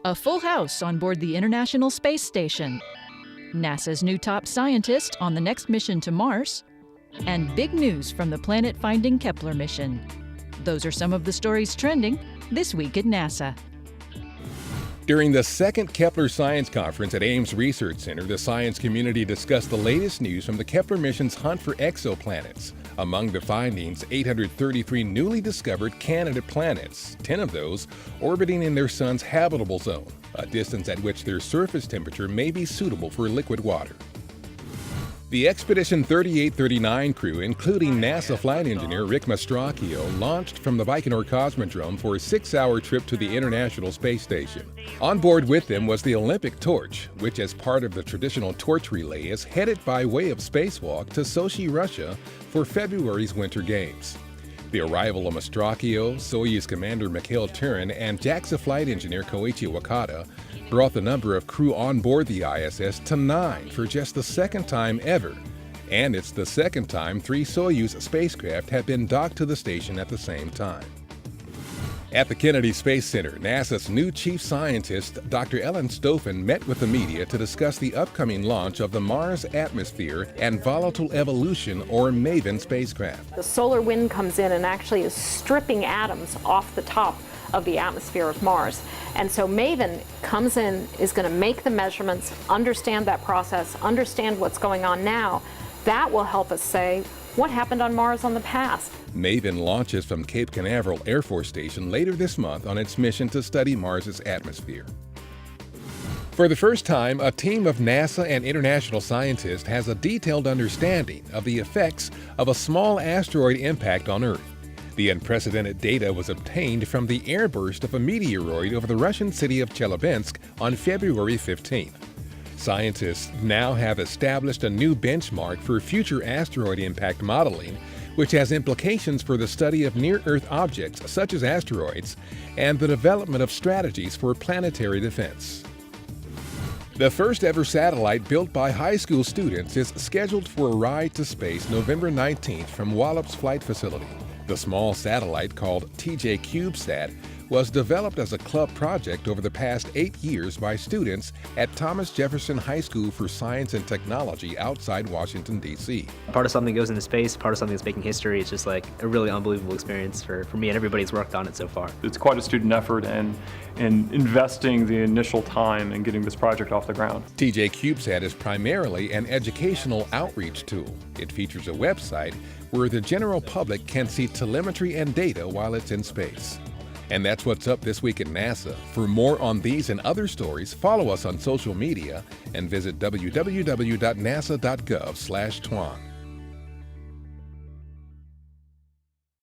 A full house on board the International Space Station, NASA's new top scientist on the next mission to Mars, and big news from the planet-finding Kepler mission. Those are some of the stories trending this week at NASA. During the second Kepler Science Conference at Ames Research Center, the science community discussed the latest news from the Kepler mission's hunt for exoplanets. Among the findings, 833 newly discovered candidate planets, 10 of those orbiting in their sun's habitable zone, a distance at which their surface temperature may be suitable for liquid water. The Expedition 3839 crew, including NASA flight engineer Rick Mastracchio, launched from the Baikonur Cosmodrome for a 6-hour trip to the International Space Station. On board with them was the Olympic torch, which as part of the traditional torch relay is headed by way of spacewalk to Sochi, Russia for February's Winter Games. The arrival of Mastracchio, Soyuz commander Mikhail Turin, and JAXA flight engineer Koichi Wakata brought the number of crew on board the ISS to 9 for just the second time ever. And it's the second time 3 Soyuz spacecraft have been docked to the station at the same time. At the Kennedy Space Center, NASA's new chief scientist, Dr. Ellen Stofan, met with the media to discuss the upcoming launch of the Mars Atmosphere and Volatile Evolution, or MAVEN, spacecraft. The solar wind comes in and actually is stripping atoms off the top of the atmosphere of Mars. And so MAVEN comes in, is going to make the measurements, understand that process, understand what's going on now. That will help us say what happened on Mars in the past. MAVEN launches from Cape Canaveral Air Force Station later this month on its mission to study Mars's atmosphere. For the first time, a team of NASA and international scientists has a detailed understanding of the effects of a small asteroid impact on Earth. The unprecedented data was obtained from the airburst of a meteoroid over the Russian city of Chelyabinsk on February 15th. Scientists now have established a new benchmark for future asteroid impact modeling, which has implications for the study of near-Earth objects such as asteroids and the development of strategies for planetary defense. The first ever satellite built by high school students is scheduled for a ride to space November 19th from Wallops Flight Facility. The small satellite, called TJ CubeSat, was developed as a club project over the past 8 years by students at Thomas Jefferson High School for Science and Technology outside Washington, D.C. Part of something goes into space, part of something that's making history. It's just like a really unbelievable experience for me and everybody who's worked on it so far. It's quite a student effort and investing the initial time in getting this project off the ground. TJ CubeSat is primarily an educational outreach tool. It features a website where the general public can see telemetry and data while it's in space. And that's what's up this week at NASA. For more on these and other stories, follow us on social media and visit www.nasa.gov/twan.